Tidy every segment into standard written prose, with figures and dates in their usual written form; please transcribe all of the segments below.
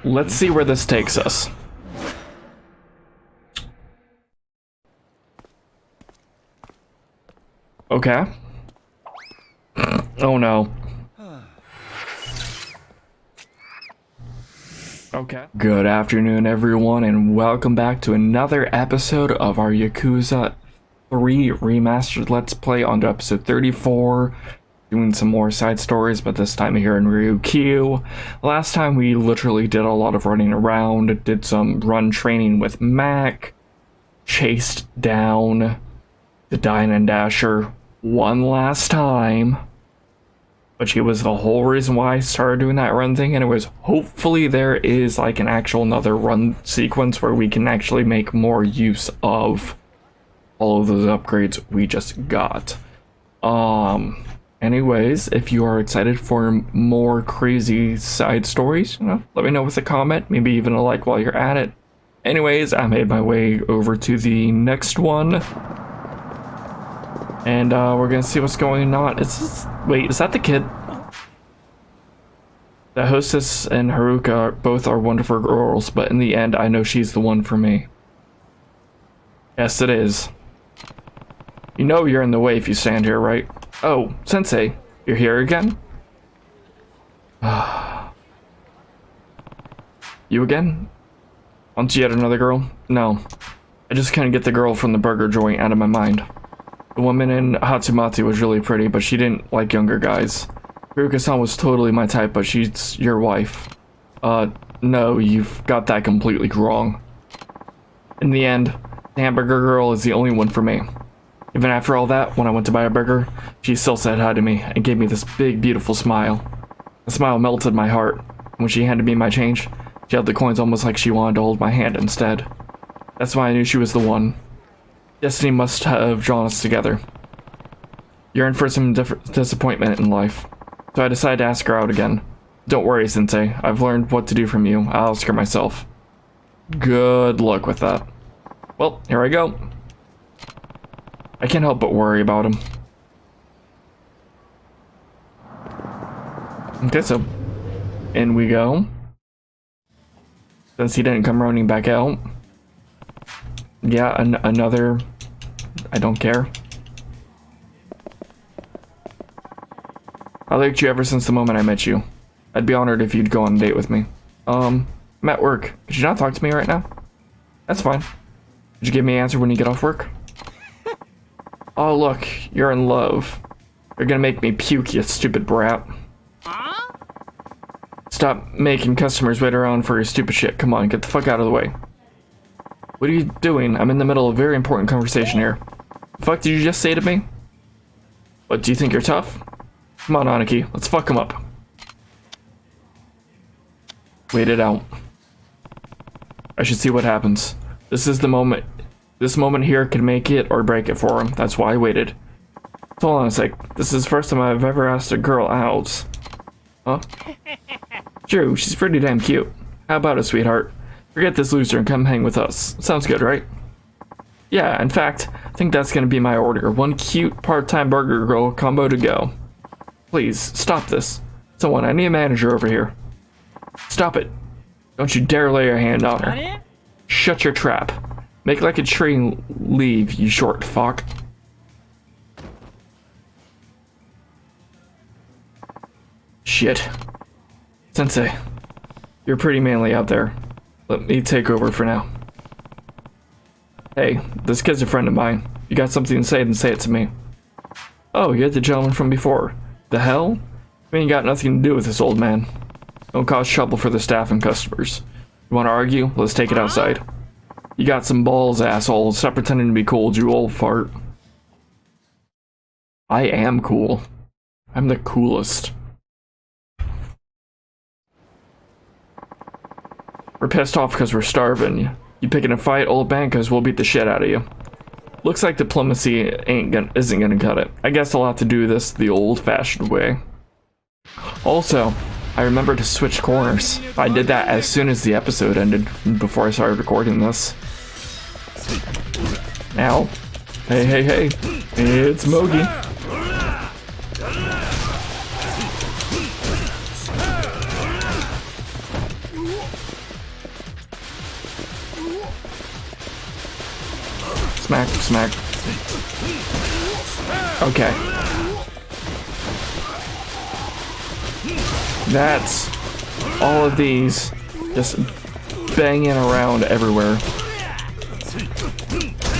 let's see where this takes us. Okay. Oh no. Okay. Good afternoon, everyone, and welcome back to another episode of our Yakuza 3 Remastered Let's Play on to episode 34. Doing some more side stories, but this time here in Ryukyu. Last time we literally did a lot of running around, did some run training with Mac, chased down the Dine and Dasher one last time, but she was the whole reason why I started doing that run thing. And it was hopefully there is like an actual another run sequence where we can actually make more use of all of those upgrades we just got. Anyways, if you are excited for more crazy side stories, you know, let me know with a comment, maybe even a like while you're at it. Anyways, I made my way over to the next one. And we're gonna see what's going on. Wait, is that the kid? The hostess and Haruka both are wonderful girls, but in the end, I know she's the one for me. Yes, it is. You know you're in the way if you stand here, right? Oh, Sensei, you're here again? You again? Want yet another girl? No. I just couldn't get the girl from the burger joint out of my mind. The woman in Hatsumate was really pretty, but she didn't like younger guys. Haruka-san was totally my type, but she's your wife. No, you've got that completely wrong. In the end, the hamburger girl is the only one for me. Even after all that, when I went to buy a burger, she still said hi to me and gave me this big, beautiful smile. The smile melted my heart. When she handed me my change, she held the coins almost like she wanted to hold my hand instead. That's why I knew she was the one. Destiny must have drawn us together. You're in for some disappointment in life, so I decided to ask her out again. Don't worry, Sensei. I've learned what to do from you. I'll ask her myself. Good luck with that. Well, here I go. I can't help but worry about him. Okay, so in we go. Since he didn't come running back out. Yeah, another. I don't care. I liked you ever since the moment I met you. I'd be honored if you'd go on a date with me. I'm at work. Could you not talk to me right now? That's fine. Could you give me an answer when you get off work? Oh look, you're in love. You're gonna make me puke, you stupid brat. Stop making customers wait around for your stupid shit. Come on, get the fuck out of the way. What are you doing? I'm in the middle of a very important conversation here. The fuck did you just say to me? What, do you think you're tough? Come on, Aniki, let's fuck him up. Wait it out. I should see what happens. This is the moment. This moment here can make it or break it for him. That's why I waited. Hold on a sec. This is the first time I've ever asked a girl out. Huh? True, she's pretty damn cute. How about it, sweetheart? Forget this loser and come hang with us. Sounds good, right? Yeah, in fact, I think that's gonna be my order. One cute part-time burger girl combo to go. Please, stop this. Someone, I need a manager over here. Stop it. Don't you dare lay your hand on her. Shut your trap. Make like a tree and leave, you short fuck. Shit. Sensei, you're pretty manly out there. Let me take over for now. Hey, this kid's a friend of mine. You got something to say, then say it to me. Oh, you're the gentleman from before. The hell? We ain't got nothing to do with this old man. Don't cause trouble for the staff and customers. You wanna argue? Let's take it outside. You got some balls, asshole. Stop pretending to be cool, you old fart. I am cool. I'm the coolest. We're pissed off because we're starving. You picking a fight, old man, because we'll beat the shit out of you. Looks like diplomacy isn't gonna cut it. I guess I'll have to do this the old-fashioned way. Also, I remember to switch corners. I did that as soon as the episode ended, before I started recording this. Now, hey, it's Mogi. Smack, smack. Okay. That's all of these just banging around everywhere.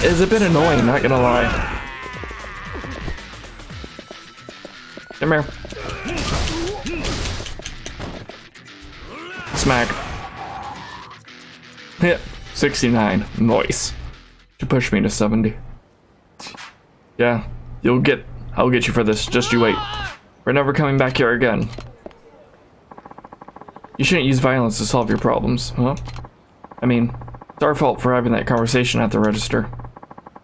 It's a bit annoying, not gonna lie. Come here. Smack. Hit. 69. Nice. You push me to 70. Yeah, I'll get you for this. Just you wait. We're never coming back here again. You shouldn't use violence to solve your problems, huh? I mean, it's our fault for having that conversation at the register.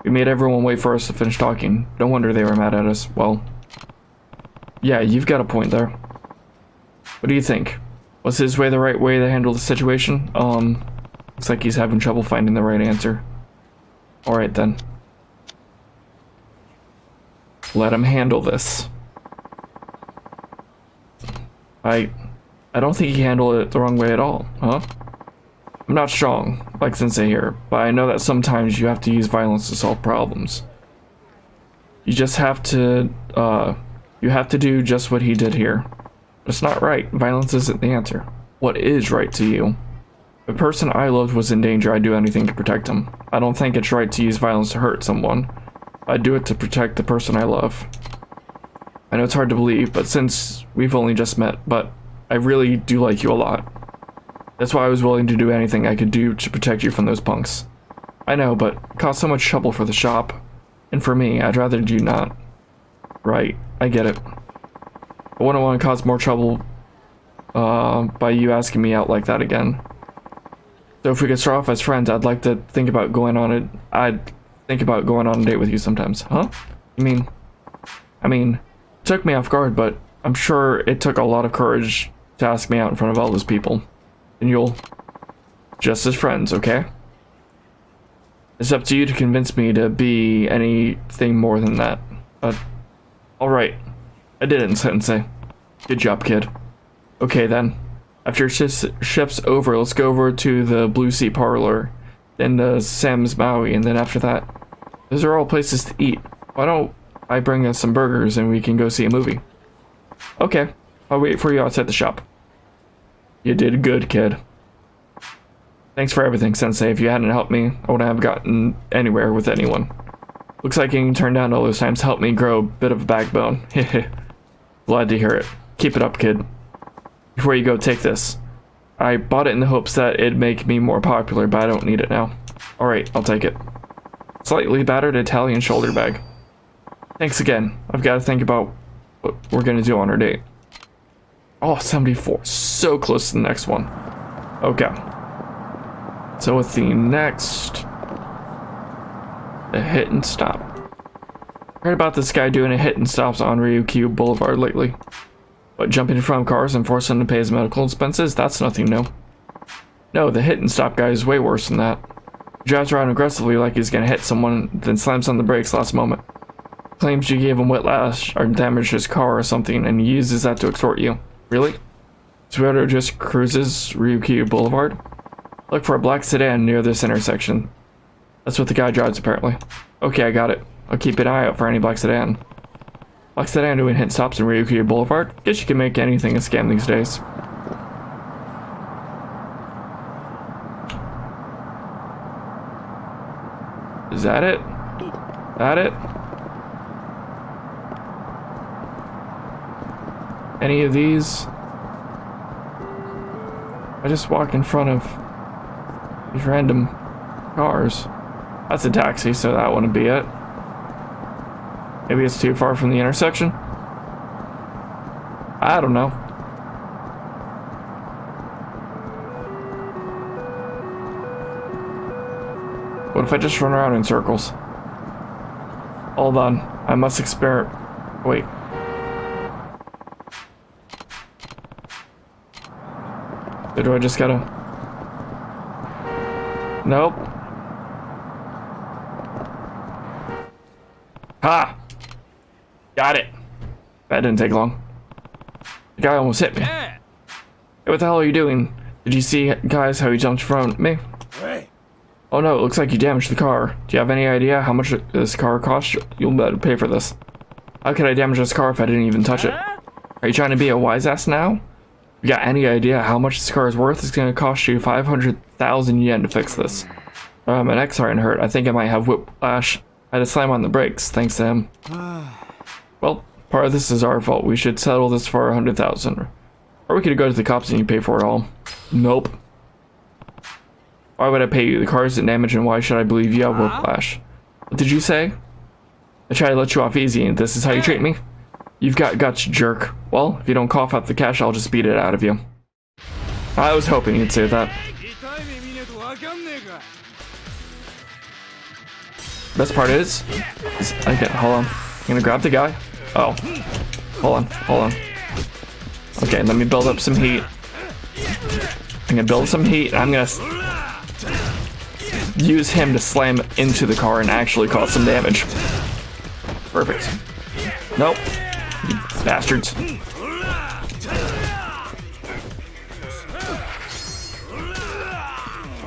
We made everyone wait for us to finish talking. No wonder they were mad at us. Well, yeah, you've got a point there. What do you think? Was his way the right way to handle the situation? Looks like he's having trouble finding the right answer. Alright then. Let him handle this. I don't think he handled it the wrong way at all, huh? I'm not strong, like Sensei here, but I know that sometimes you have to use violence to solve problems. You just have to, do just what he did here. It's not right. Violence isn't the answer. What is right to you? If the person I loved was in danger, I'd do anything to protect him. I don't think it's right to use violence to hurt someone. I'd do it to protect the person I love. I know it's hard to believe, but since we've only just met, but I really do like you a lot. That's why I was willing to do anything I could do to protect you from those punks. I know, but it caused so much trouble for the shop. And for me, I'd rather you not. Right, I get it. I wouldn't want to cause more trouble by you asking me out like that again. So if we could start off as friends, I'd like to think about going on a date with you sometimes. Huh? I mean, it took me off guard, but I'm sure it took a lot of courage to ask me out in front of all those people. And you'll just as friends, okay? It's up to you to convince me to be anything more than that. Alright. I did it, Sensei. Good job, kid. Okay then. After shift's over, let's go over to the Blue Sea Parlor, then the Sam's Maui, and then after that. Those are all places to eat. Why don't I bring us some burgers and we can go see a movie? Okay. I'll wait for you outside the shop. You did good, kid. Thanks for everything, Sensei. If you hadn't helped me, I wouldn't have gotten anywhere with anyone. Looks like getting turned down all those times helped me grow a bit of a backbone. Hehe. Glad to hear it. Keep it up, kid. Before you go, take this. I bought it in the hopes that it'd make me more popular, but I don't need it now. Alright, I'll take it. Slightly battered Italian shoulder bag. Thanks again. I've got to think about what we're gonna do on our date. Oh, 74. So close to the next one. Okay. So with the next... the hit and stop. Heard about this guy doing a hit and stops on Ryukyu Boulevard lately. But jumping in front of cars and forcing him to pay his medical expenses? That's nothing new. No, the hit and stop guy is way worse than that. He drives around aggressively like he's gonna hit someone, then slams on the brakes last moment. Claims you gave him whiplash or damaged his car or something, and he uses that to extort you. Really? Toyota just cruises Ryukyu Boulevard? Look for a black sedan near this intersection. That's what the guy drives, apparently. Okay, I got it. I'll keep an eye out for any black sedan. Black sedan doing hit stops in Ryukyu Boulevard? Guess you can make anything a scam these days. Is that it? That it? Any of these? I just walk in front of these random cars. That's a taxi, so that wouldn't be it. Maybe it's too far from the intersection? I don't know. What if I just run around in circles? Hold on. I must experiment. Wait. Or do I just gotta... Nope. Ha! Got it. That didn't take long. The guy almost hit me. Hey, what the hell are you doing? Did you see, guys, how he jumped in front of me? Hey. Oh no, it looks like you damaged the car. Do you have any idea how much this car cost? You'll better pay for this. How could I damage this car if I didn't even touch it? Are you trying to be a wise ass now? You got any idea how much this car is worth? It's gonna cost you 500,000 yen to fix this. My neck's starting to hurt. I think I might have whiplash. I had to slam on the brakes, thanks to him. Well, part of this is our fault. We should settle this for 100,000. Or we could go to the cops and you pay for it all. Nope. Why would I pay you? The car isn't damaged, and why should I believe you have whiplash? What did you say? I tried to let you off easy, and this is how you treat me? You've got guts, jerk. Well, if you don't cough up the cash, I'll just beat it out of you. I was hoping you'd say that. Best part is okay, hold on. I'm gonna grab the guy. Oh. Hold on. Okay, let me build up some heat. I'm gonna build some heat. I'm gonna use him to slam into the car and actually cause some damage. Perfect. Nope. You bastards.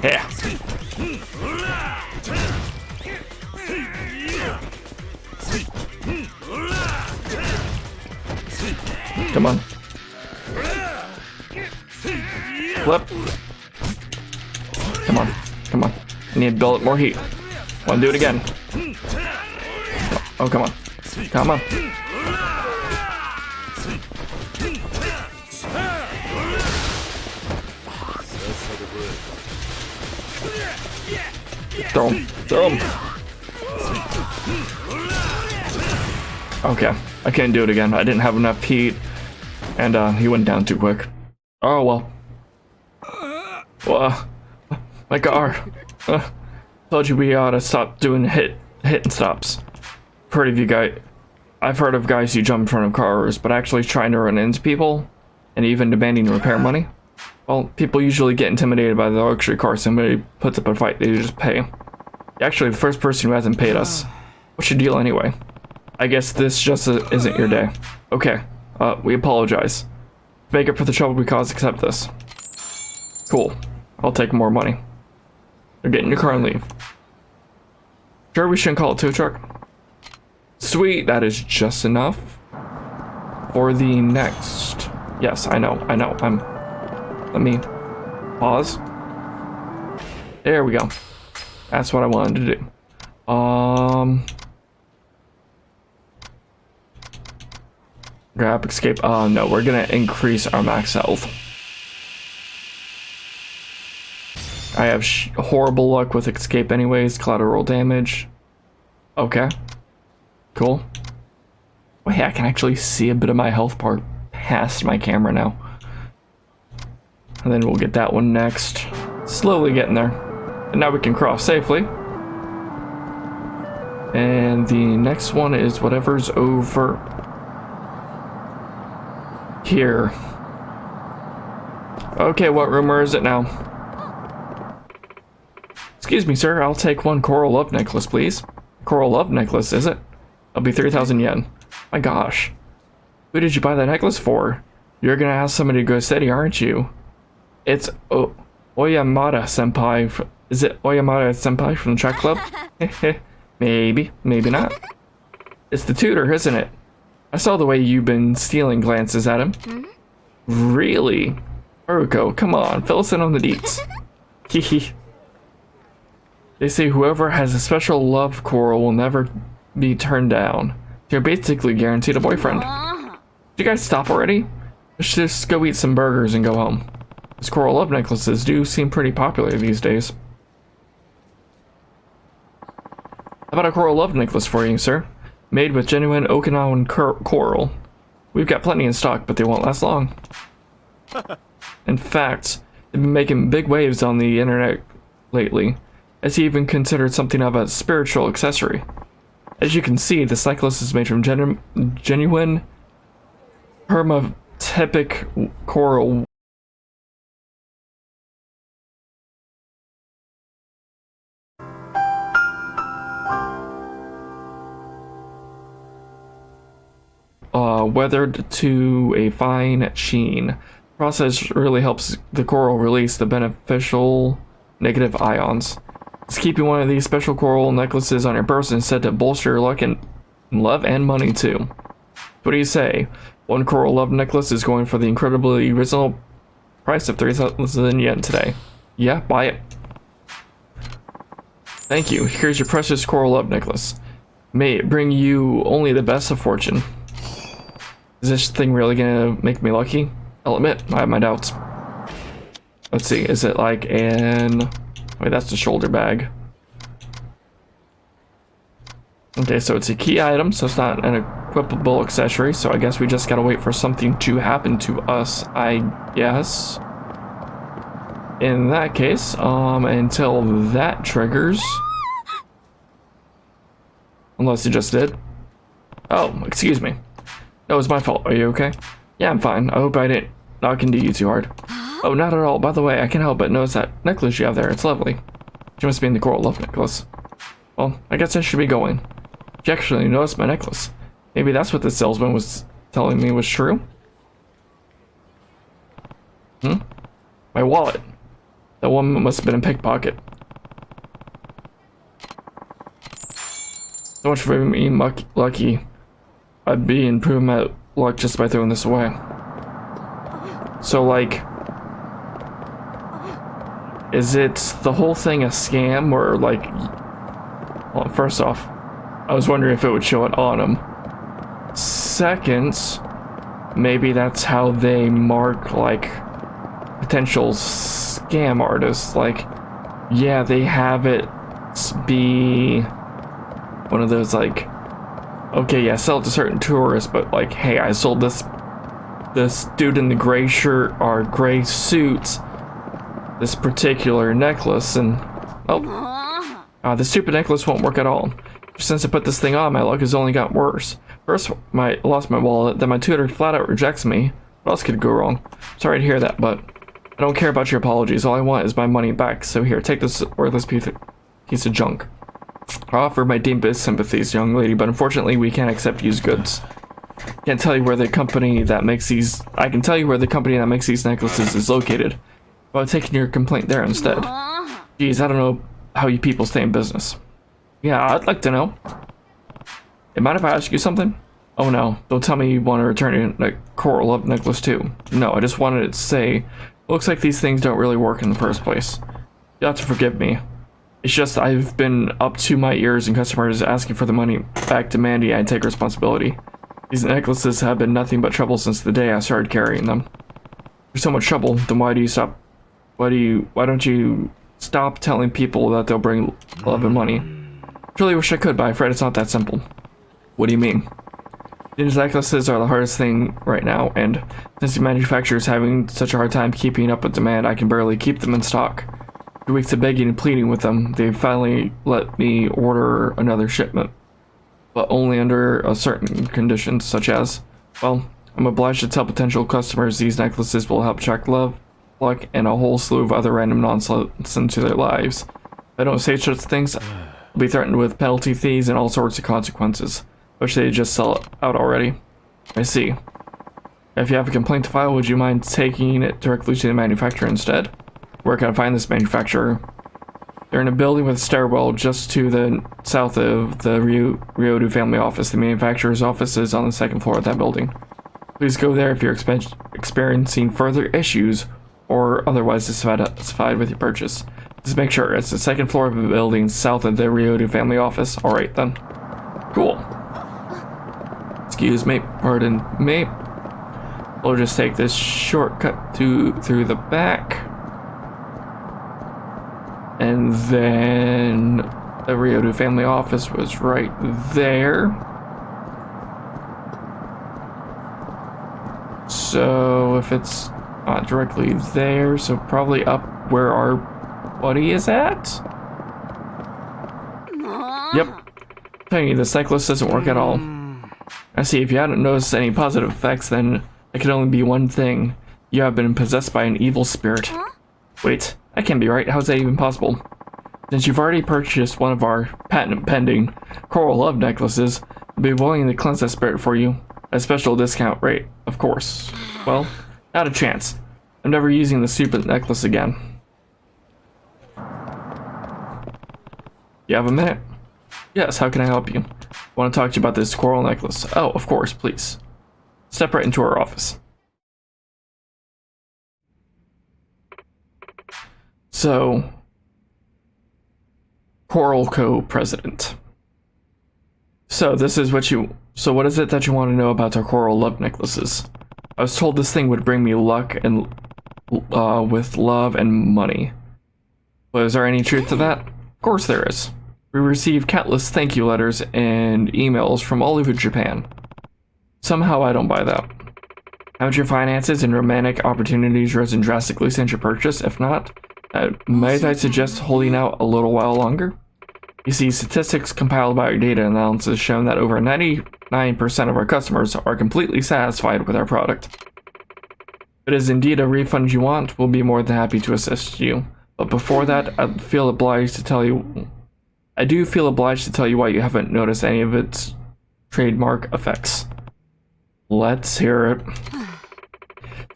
Yeah. Come on. Flip. Come on. I need to build up more heat. Want to do it again? Oh, come on. Throw him. Okay, I can't do it again. I didn't have enough heat, and he went down too quick. Oh well. My car. Told you we ought to stop doing hit and stops. I've heard of guys who jump in front of cars, but actually trying to run into people, and even demanding repair money. Well, people usually get intimidated by the luxury car. Somebody puts up a fight, they just pay. You're actually the first person who hasn't paid us. What's your deal anyway? I guess this just isn't your day. Okay, we apologize. To make up for the trouble we caused, accept this. Cool. I'll take more money. Or get in your car and leave. Sure, we shouldn't call it tow truck. Sweet, that is just enough for the next. Yes, I know. Let me pause. There we go. That's what I wanted to do. Grab, escape. No, we're gonna increase our max health. I have horrible luck with escape anyways. Collateral damage. Okay. Cool. Oh yeah, I can actually see a bit of my health part past my camera now. And then we'll get that one next. Slowly getting there. And now we can cross safely. And the next one is whatever's over here. Okay, what rumor is it now? Excuse me, sir. I'll take one coral love necklace, please. Coral love necklace, is it? It'll be 3,000 yen. My gosh. Who did you buy that necklace for? You're gonna ask somebody to go steady, aren't you? It's Oyamada senpai. Is it Oyamada senpai from the track club? Maybe, maybe not. It's the tutor, isn't it? I saw the way you've been stealing glances at him. Really? Haruko, come on, fill us in on the deets. Hehe. They say whoever has a special love coral will never be turned down. You're basically guaranteed a boyfriend. Did you guys stop already? Let's just go eat some burgers and go home. These coral love necklaces do seem pretty popular these days. How about a coral love necklace for you, sir? Made with genuine Okinawan coral. We've got plenty in stock, but they won't last long. In fact, they've been making big waves on the internet lately. It's even considered something of a spiritual accessory. As you can see, this necklace is made from genuine hermatypic coral. Weathered to a fine sheen. The process really helps the coral release the beneficial negative ions. Is keeping one of these special coral necklaces on your person said to bolster your luck and love and money too. What do you say? One coral love necklace is going for the incredibly reasonable price of 3,000 yen today. Yeah, buy it. Thank you. Here's your precious coral love necklace. May it bring you only the best of fortune. Is this thing really gonna make me lucky? I'll admit, I have my doubts. Let's see, is it like an... Wait, that's the shoulder bag. Okay, so it's a key item, so it's not an equipable accessory, so I guess we just gotta wait for something to happen to us, I guess. In that case, until that triggers. Unless it just did. Oh, excuse me. No, it's my fault. Are you okay? Yeah, I'm fine. I hope I didn't knock into you too hard. Oh, not at all. By the way, I can't help but notice that necklace you have there. It's lovely. She must be in the coral love necklace. Well, I guess I should be going. She actually noticed my necklace. Maybe that's what the salesman was telling me was true? My wallet. That woman must have been a pickpocket. So much for me lucky. I'd be improving my luck just by throwing this away. So, like, is it the whole thing a scam, or like, well, first off, I was wondering if it would show it on him. Second, maybe that's how they mark, like, potential scam artists. Like, yeah, they have it be one of those, like, okay, yeah, sell it to certain tourists, but like, hey, I sold this dude in the gray shirt or gray suit this particular necklace, and the stupid necklace won't work at all. Since I put this thing on, my luck has only got worse. First, I lost my wallet, then my tutor flat out rejects me. What else could go wrong? Sorry to hear that, but I don't care about your apologies. All I want is my money back. So here, take this worthless piece of junk. I offer my deepest sympathies, young lady, but unfortunately we can't accept used goods. I can tell you where the company that makes these necklaces is located. But I've taken your complaint there instead. Geez, I don't know how you people stay in business. Yeah, I'd like to know. Hey, mind if I ask you something? Oh no, don't tell me you want to return your coral love necklace too. No, I just wanted to say, looks like these things don't really work in the first place. You'll have to forgive me. It's just I've been up to my ears in customers asking for the money back, demanding I take responsibility. These necklaces have been nothing but trouble since the day I started carrying them. There's so much trouble, then why don't you stop telling people that they'll bring love and money? Truly wish I could, but I'm afraid it's not that simple. What do you mean? These necklaces are the hardest thing right now, and since the manufacturer is having such a hard time keeping up with demand, I can barely keep them in stock. 2 weeks of begging and pleading with them, they finally let me order another shipment, but only under a certain conditions, such as, well, I'm obliged to tell potential customers these necklaces will help attract love, luck, and a whole slew of other random nonsense into their lives. If I don't say such things, I'll be threatened with penalty fees and all sorts of consequences. Wish they'd just sell it out already. I see. If you have a complaint to file, would you mind taking it directly to the manufacturer instead? Where can I find this manufacturer? They're in a building with a stairwell just to the south of the Ryukyu family office. The manufacturer's office is on the second floor of that building. Please go there if you're experiencing further issues or otherwise dissatisfied with your purchase. Just make sure it's the second floor of the building south of the Ryukyu family office. Alright then. Cool. Excuse me, pardon me. We'll just take this shortcut through the back. And then the Ryukyu family office was right there. So if it's not directly there, so probably up where our buddy is at? Yep. Telling you, this necklace doesn't work at all. I see, if you hadn't noticed any positive effects, then it could only be one thing. You have been possessed by an evil spirit. Wait, that can't be right. How is that even possible? Since you've already purchased one of our patent-pending coral love necklaces, I'll be willing to cleanse that spirit for you. At a special discount rate, of course. Well, not a chance. I'm never using the stupid necklace again. You have a minute? Yes, how can I help you? I want to talk to you about this coral necklace. Oh, of course, please. Step right into our office. So, Coral Co. President. So what is it that you want to know about our coral love necklaces? I was told this thing would bring me luck and with love and money. But is there any truth to that? Of course there is. We received countless thank you letters and emails from all over Japan. Somehow I don't buy that. Haven't your finances and romantic opportunities risen drastically since your purchase? If not, might I suggest holding out a little while longer? You see, statistics compiled by our data analysis shown that over 99% of our customers are completely satisfied with our product. If it is indeed a refund you want, we'll be more than happy to assist you. But before that, I do feel obliged to tell you why you haven't noticed any of its trademark effects. Let's hear it.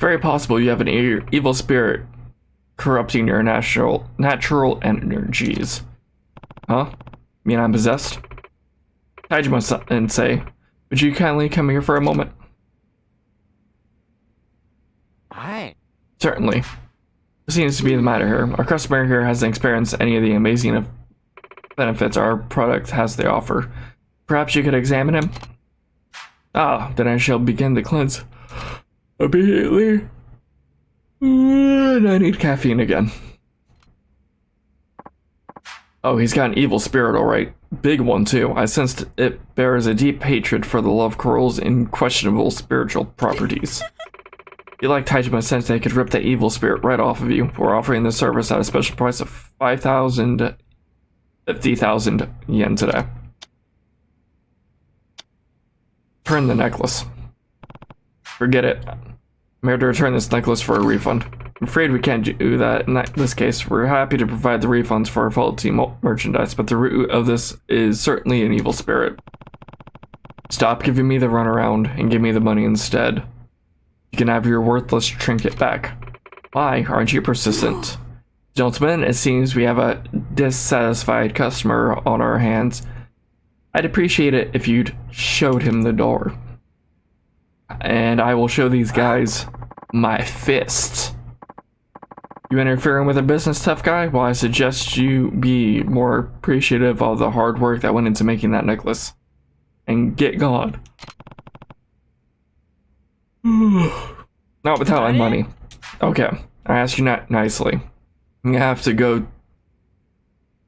Very possible you have an evil spirit corrupting your natural energies. Huh? Mean I'm possessed? Taijima-sensei, would you kindly come here for a moment? Hi. Certainly. What seems to be the matter here? Our customer here hasn't experienced any of the amazing benefits our product has to offer. Perhaps you could examine him? Ah, then I shall begin the cleanse immediately. And I need caffeine again. Oh, he's got an evil spirit, alright. Big one, too. I sensed it bears a deep hatred for the love coral's unquestionable spiritual properties. If you like Taijima-sensei could rip that evil spirit right off of you. We're offering this service at a special price of 50,000 yen today. Turn the necklace. Forget it. I'm here to return this necklace for a refund. I'm afraid we can't do that in this case. We're happy to provide the refunds for our faulty merchandise, but the root of this is certainly an evil spirit. Stop giving me the runaround and give me the money instead. You can have your worthless trinket back. Why aren't you persistent? Gentlemen, it seems we have a dissatisfied customer on our hands. I'd appreciate it if you'd showed him the door. And I will show these guys my fists. You interfering with a business, tough guy? Well, I suggest you be more appreciative of the hard work that went into making that necklace. And get gone. Not without my money. Okay, I asked you not nicely. You have to go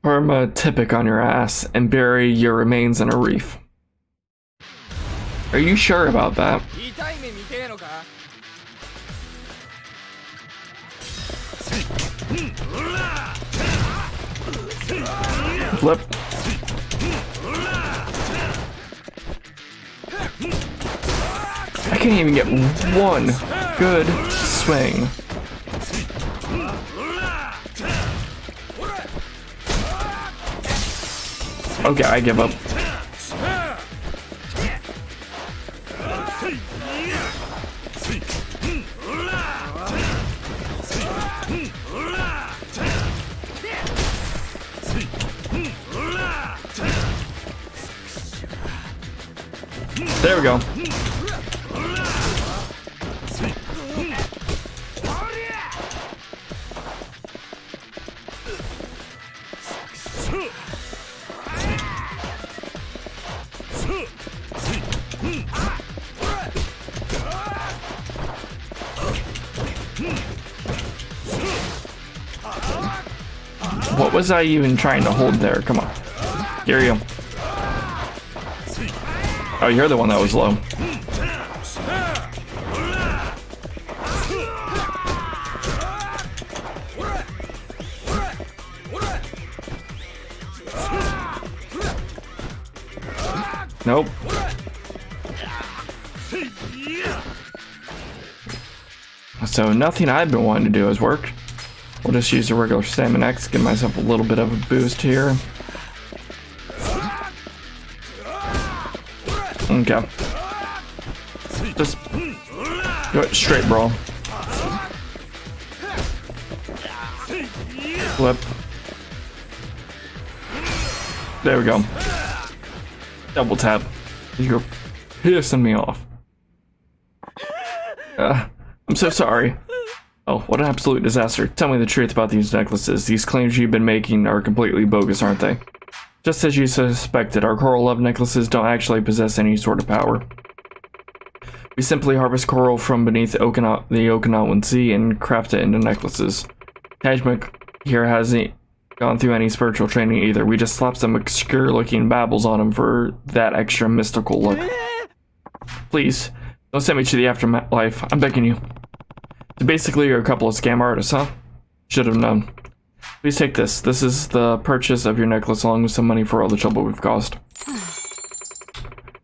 perma-typic on your ass and bury your remains in a reef. Are you sure about that? Flip. I can't even get one good swing. Okay, I give up. There we go. What was I even trying to hold there? Come on. Here you go. Oh, you're the one that was low. Nope. So nothing I've been wanting to do has worked. We'll just use the regular Stamina X, give myself a little bit of a boost here. Okay. Just do it straight, brawl. Flip. There we go. Double tap. You're pissing me off. I'm so sorry. Oh, what an absolute disaster. Tell me the truth about these necklaces. These claims you've been making are completely bogus, aren't they? Just as you suspected, our coral love necklaces don't actually possess any sort of power. We simply harvest coral from beneath the Okinawan Sea and craft it into necklaces. Tajmak here hasn't gone through any spiritual training either. We just slap some obscure-looking babbles on him for that extra mystical look. Please, don't send me to the afterlife. I'm begging you. So basically, you're a couple of scam artists, huh? Should have known. Please take this. This is the purchase of your necklace along with some money for all the trouble we've caused.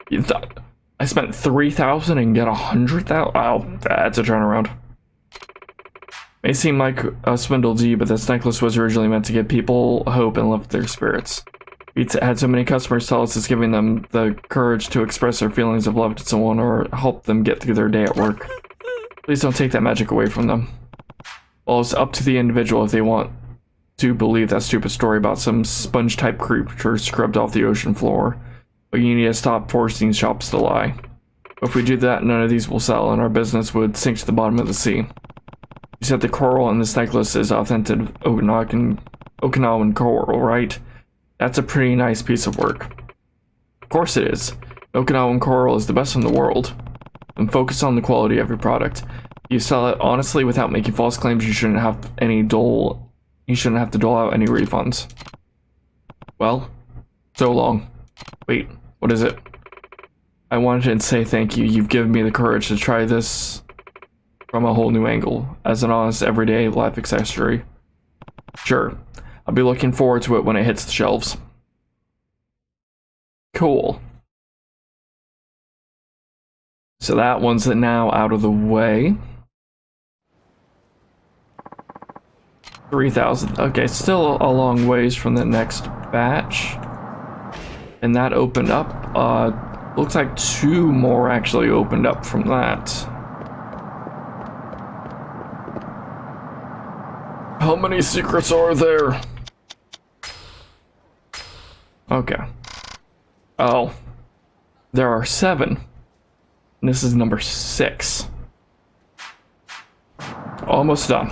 You thought I spent 3,000 and get 100,000? Oh, that's a turnaround. May seem like a swindle to you, but this necklace was originally meant to give people hope and lift their spirits. We've had so many customers tell us it's giving them the courage to express their feelings of love to someone or help them get through their day at work. Please don't take that magic away from them. Well, it's up to the individual if they want to believe that stupid story about some sponge-type creature scrubbed off the ocean floor. But you need to stop forcing shops to lie. If we do that, none of these will sell, and our business would sink to the bottom of the sea. You said the coral in this necklace is authentic Okinawan coral, right? That's a pretty nice piece of work. Of course it is. Okinawan coral is the best in the world. And focus on the quality of your product. You sell it honestly without making false claims. You shouldn't have to dole out any refunds. Well, so long. Wait, what is it? I wanted to say thank you. You've given me the courage to try this from a whole new angle, as an honest everyday life accessory. Sure, I'll be looking forward to it when it hits the shelves. Cool. So that one's now out of the way. 3,000. Okay, still a long ways from the next batch. And that opened up. Looks like 2 more actually opened up from that. How many secrets are there? Okay. Oh. There are 7. And this is number 6. Almost done.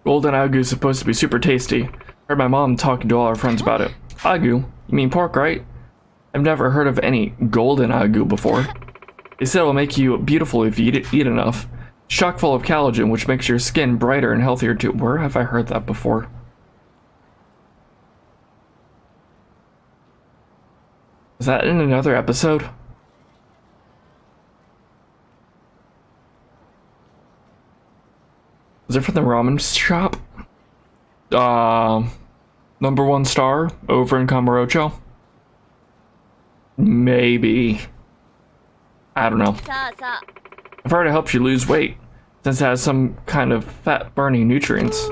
Golden agu is supposed to be super tasty. Heard my mom talking to all our friends about it. Agu? You mean pork, right? I've never heard of any golden agu before. They said it'll make you beautiful if you eat enough. Chock full of collagen, which makes your skin brighter and healthier too. Where have I heard that before? Is that in another episode? Is it from the ramen shop? Number 1 star over in Kamurocho? Maybe. I don't know. I've heard it helps you lose weight, since it has some kind of fat-burning nutrients.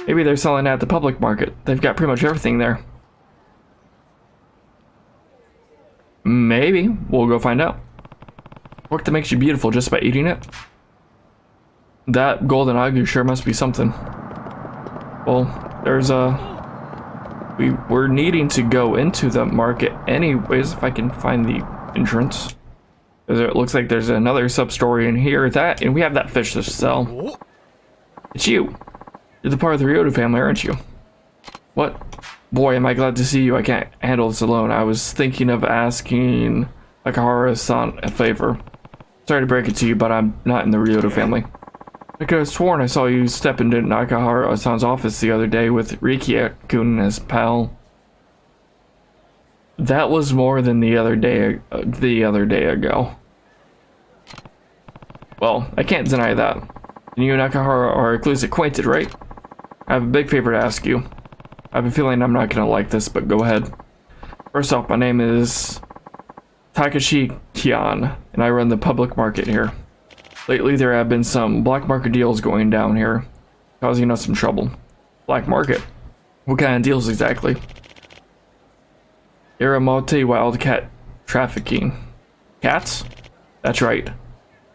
Maybe they're selling it at the public market. They've got pretty much everything there. Maybe. We'll go find out. Work that makes you beautiful just by eating it? That golden agu sure must be something. Well, there's we're needing to go into the market anyways, if I can find the entrance. It looks like there's another sub-story in here, and we have that fish to sell. It's you. You're the part of the Ryukyu family, aren't you? What? Boy, am I glad to see you. I can't handle this alone. I was thinking of asking Akahara-san a favor. Sorry to break it to you, but I'm not in the Ryukyu family. I could have sworn I saw you step into Nakahara-san's office the other day with Ryukyu and his pal. That was more than the other day ago. Well, I can't deny that. And you and Nakahara are at least acquainted, right? I have a big favor to ask you. I have a feeling I'm not gonna like this, but go ahead. First off, my name is Takashi Kian, and I run the public market here. Lately, there have been some black market deals going down here, causing us some trouble. Black market? What kind of deals exactly? Iramate wildcat trafficking. Cats? That's right.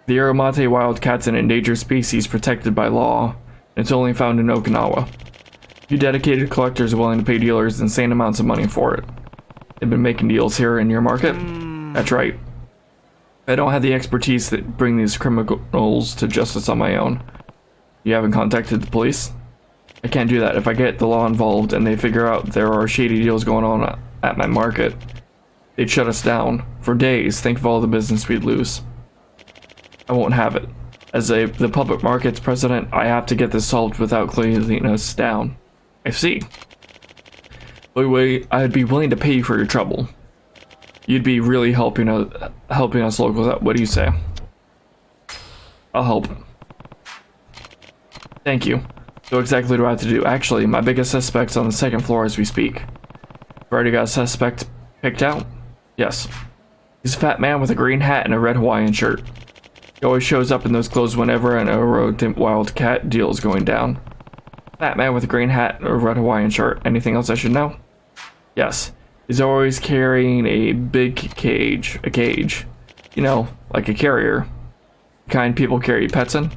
The Iramate wildcat's an endangered species protected by law. It's only found in Okinawa. You dedicated collectors willing to pay dealers insane amounts of money for it. They've been making deals here in your market? That's right. I don't have the expertise that bring these criminals to justice on my own. You haven't contacted the police? I can't do that. If I get the law involved and they figure out there are shady deals going on at my market, they'd shut us down for days. Think of all the business we'd lose. I won't have it. As the public markets president, I have to get this solved without closing us down. I see. Wait, I'd be willing to pay you for your trouble. You'd be really helping us locals out. What do you say? I'll help. Thank you. So exactly what do I have to do? Actually, my biggest suspect's on the second floor as we speak. I've already got a suspect picked out? Yes. He's a fat man with a green hat and a red Hawaiian shirt. He always shows up in those clothes whenever an rodent wildcat deal is going down. Fat man with a green hat and a red Hawaiian shirt. Anything else I should know? Yes. He's always carrying a big cage. A cage. You know, like a carrier. The kind people carry pets in.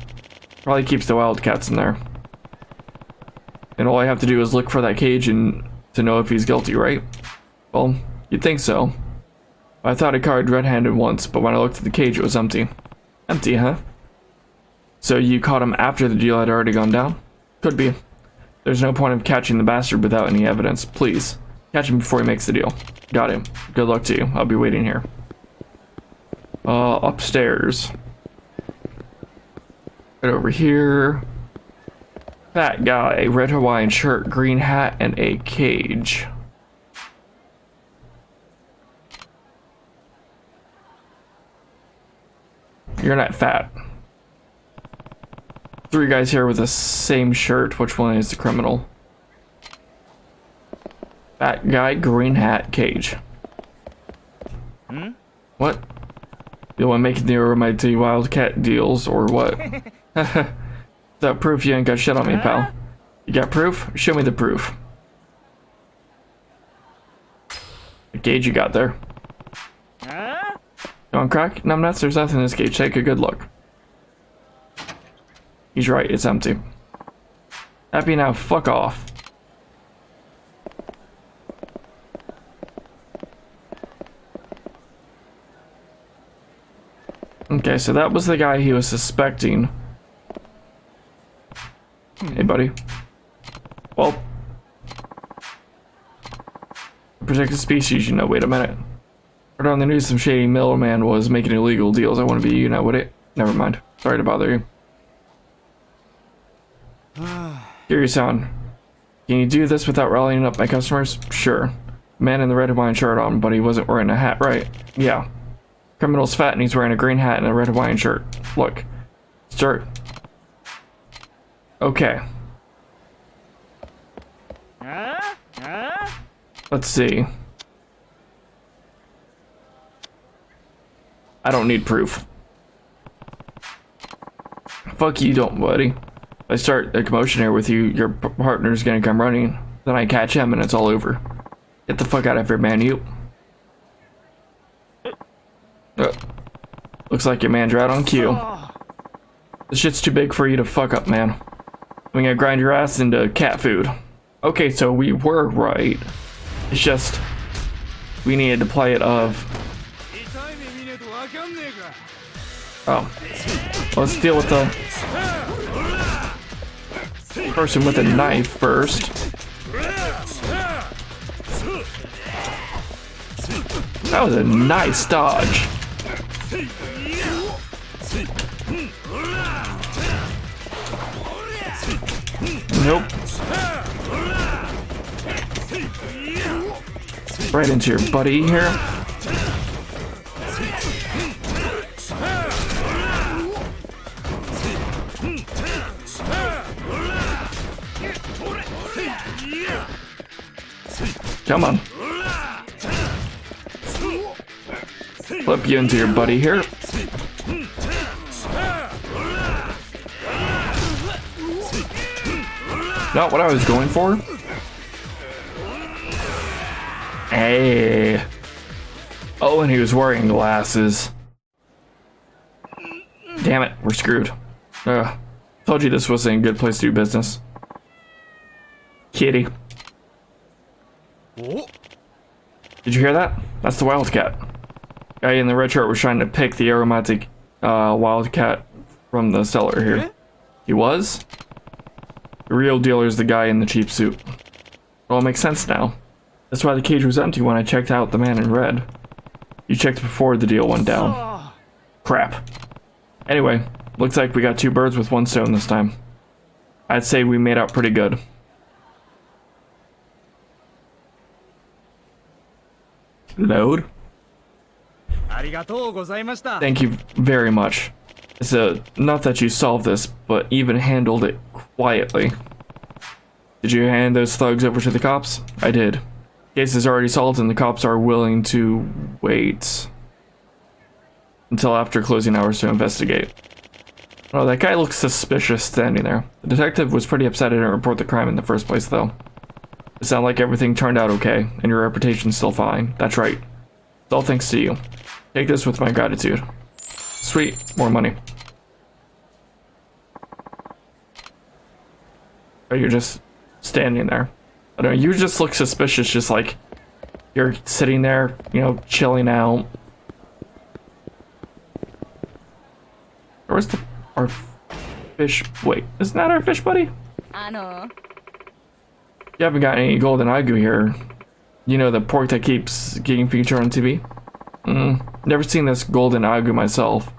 Probably keeps the wildcats in there. And all I have to do is look for that cage and to know if he's guilty, right? Well, you'd think so. I thought I caught red-handed once, but when I looked at the cage, it was empty. Empty, huh? So you caught him after the deal had already gone down? Could be. There's no point of catching the bastard without any evidence. Please, catch him before he makes the deal. Got him. Good luck to you. I'll be waiting here. Upstairs. Right over here. Fat guy, red Hawaiian shirt, green hat, and a cage. You're not fat. Three guys here with the same shirt. Which one is the criminal? Fat guy, green hat, cage. What? You want to make the mighty wildcat deals or what? Without proof, you ain't got shit on me, pal. You got proof? Show me the proof. The cage you got there. You on crack? No, I'm nuts. There's nothing in this cage. Take a good look. He's right. It's empty. Happy now? Fuck off. Okay, so that was the guy he was suspecting. Hey, buddy. Well, protected species, you know. Wait a minute. Heard on the news some shady middleman was making illegal deals. I want to be you now, would it? Never mind. Sorry to bother you. Curious on. Can you do this without rallying up my customers? Sure. Man in the red Hawaiian shirt on, but he wasn't wearing a hat, right? Yeah. Criminal's fat and he's wearing a green hat and a red Hawaiian shirt. Look. Start. Okay. Let's see. I don't need proof. Fuck you, don't, buddy. If I start a commotion here with you, your partner's gonna come running. Then I catch him and it's all over. Get the fuck out of here, man, you. Looks like your man's right on cue. This shit's too big for you to fuck up, man. I'm gonna grind your ass into cat food. Okay, so we were right. It's just we needed to play it of. Oh, let's deal with the person with a knife first. That was a nice dodge. Nope. Right into your buddy here. Come on. Flip you into your buddy here. Not what I was going for. Hey. Oh, and he was wearing glasses. Damn it, we're screwed. Told you this wasn't a good place to do business. Kitty. Oh. Did you hear that? That's the Wildcat. Guy in the red shirt was trying to pick the aromatic Wildcat from the cellar here. He was? The real dealer is the guy in the cheap suit. Well, it makes sense now. That's why the cage was empty when I checked out the man in red. You checked before the deal went down. Crap. Anyway, looks like we got 2 birds with 1 stone this time. I'd say we made out pretty good. Load. Thank you very much. It's not that you solved this, but even handled it quietly. Did you hand those thugs over to the cops? I did. Case is already solved and the cops are willing to wait until after closing hours to investigate. Oh, that guy looks suspicious standing there. The detective was pretty upset I didn't report the crime in the first place, though. It sounded like everything turned out okay, and your reputation's still fine. That's right. It's all thanks to you. Take this with my gratitude. Sweet, more money. Oh, you're just standing there. I don't know, you just look suspicious, just like you're sitting there, you know, chilling out. Where's our fish? Wait, isn't that our fish buddy? You haven't got any golden agu here. You know, the pork that keeps getting featured on TV? Never seen this golden agu myself.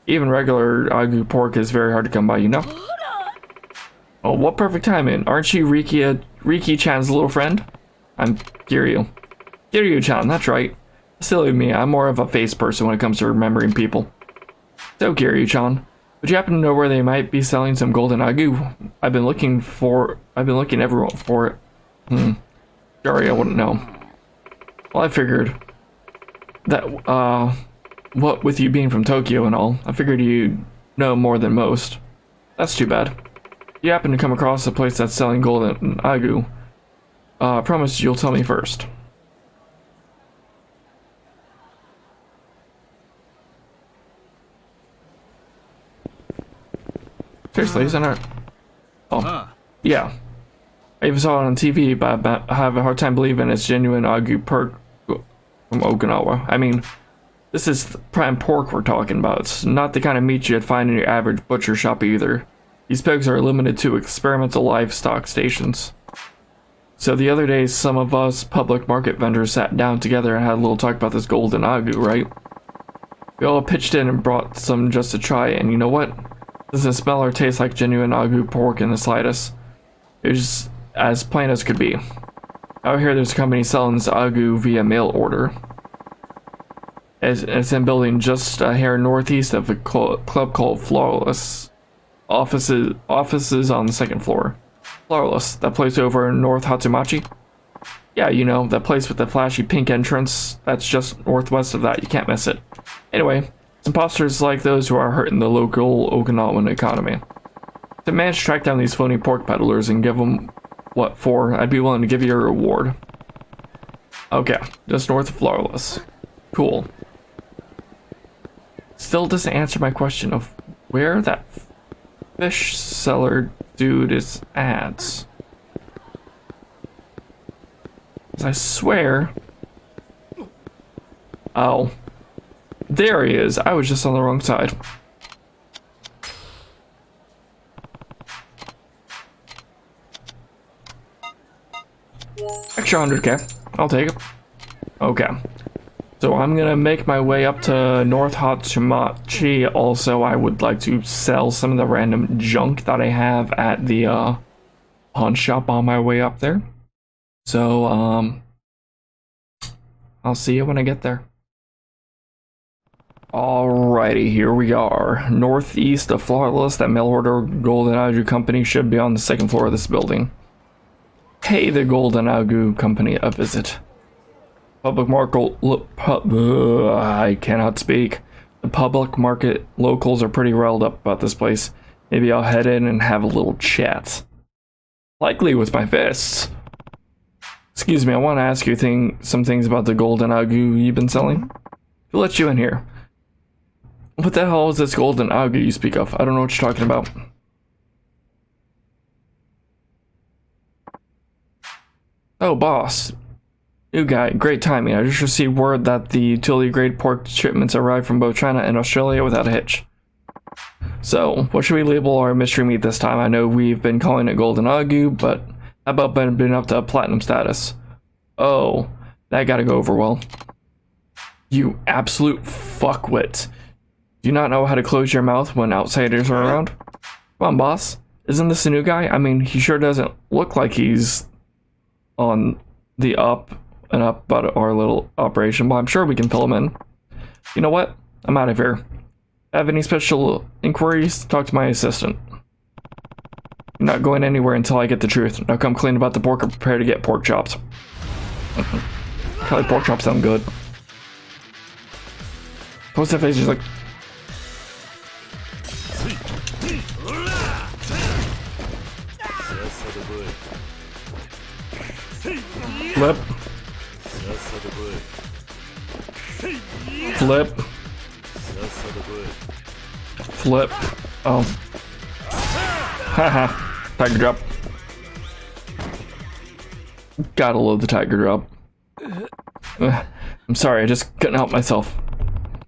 Even regular agu pork is very hard to come by, you know? Oh, what perfect timing. Aren't you Ryuky-chan's little friend? I'm Kiryu. Kiryu-chan, that's right. Silly me, I'm more of a face person when it comes to remembering people. So, Kiryu-chan, would you happen to know where they might be selling some golden agu? I've been looking everywhere for it. Sorry, I wouldn't know. Well, I figured that, what with you being from Tokyo and all, I figured you'd know more than most. That's too bad. You happen to come across a place that's selling golden agu. Promise you'll tell me first. Seriously, isn't it? Oh, yeah. I even saw it on TV, but I have a hard time believing it's genuine agu pork from Okinawa. I mean, this is prime pork we're talking about. It's not the kind of meat you'd find in your average butcher shop either. These pigs are limited to experimental livestock stations. So the other day, some of us public market vendors sat down together and had a little talk about this golden agu, right? We all pitched in and brought some just to try, and you know what? Doesn't smell or taste like genuine agu pork in the slightest. It's as plain as could be. Out here, there's a company selling this agu via mail order. It's in a building just a hair northeast of a club called Flawless. Offices on the 2nd floor. Flawless, that place over in North Hatsumachi? Yeah, you know, that place with the flashy pink entrance. That's just northwest of that, you can't miss it. Anyway, it's imposters like those who are hurting the local Okinawan economy. If I manage to track down these phony pork peddlers and give them what for, I'd be willing to give you a reward. Okay, just north of Flawless. Cool. Still doesn't answer my question of where that fish seller dude is at. I swear. Oh. There he is. I was just on the wrong side. Extra 100k. I'll take it. Okay. So I'm gonna make my way up to North Hatsumachi. Also, I would like to sell some of the random junk that I have at the pawn shop on my way up there. So, I'll see you when I get there. Alrighty, here we are. Northeast of Flawless, that mail order Golden Agu Company should be on the 2nd floor of this building. Pay the Golden Agu Company a visit. Public market, I cannot speak. The public market locals are pretty riled up about this place. Maybe I'll head in and have a little chat. Likely with my fists. Excuse me, I want to ask you some things about the Golden Agu you've been selling. Who let you in here? What the hell is this Golden Agu you speak of? I don't know what you're talking about. Oh, boss. New guy, great timing. I just received word that the utility-grade pork shipments arrived from both China and Australia without a hitch. So, what should we label our mystery meat this time? I know we've been calling it golden agu, but how about been up to platinum status? Oh, that gotta go over well. You absolute fuckwit. Do you not know how to close your mouth when outsiders are around? Come on, boss. Isn't this a new guy? I mean, he sure doesn't look like he's on the up and up about our little operation, but I'm sure we can fill him in. You know what? I'm out of here. Have any special inquiries? Talk to my assistant. I'm not going anywhere until I get the truth. Now come clean about the pork or prepare to get pork chops. Probably pork chops sound good. Post that face, he's like... Flip. Flip. Flip. Oh. Haha. Tiger drop. Gotta love the tiger drop. I'm sorry, I just couldn't help myself.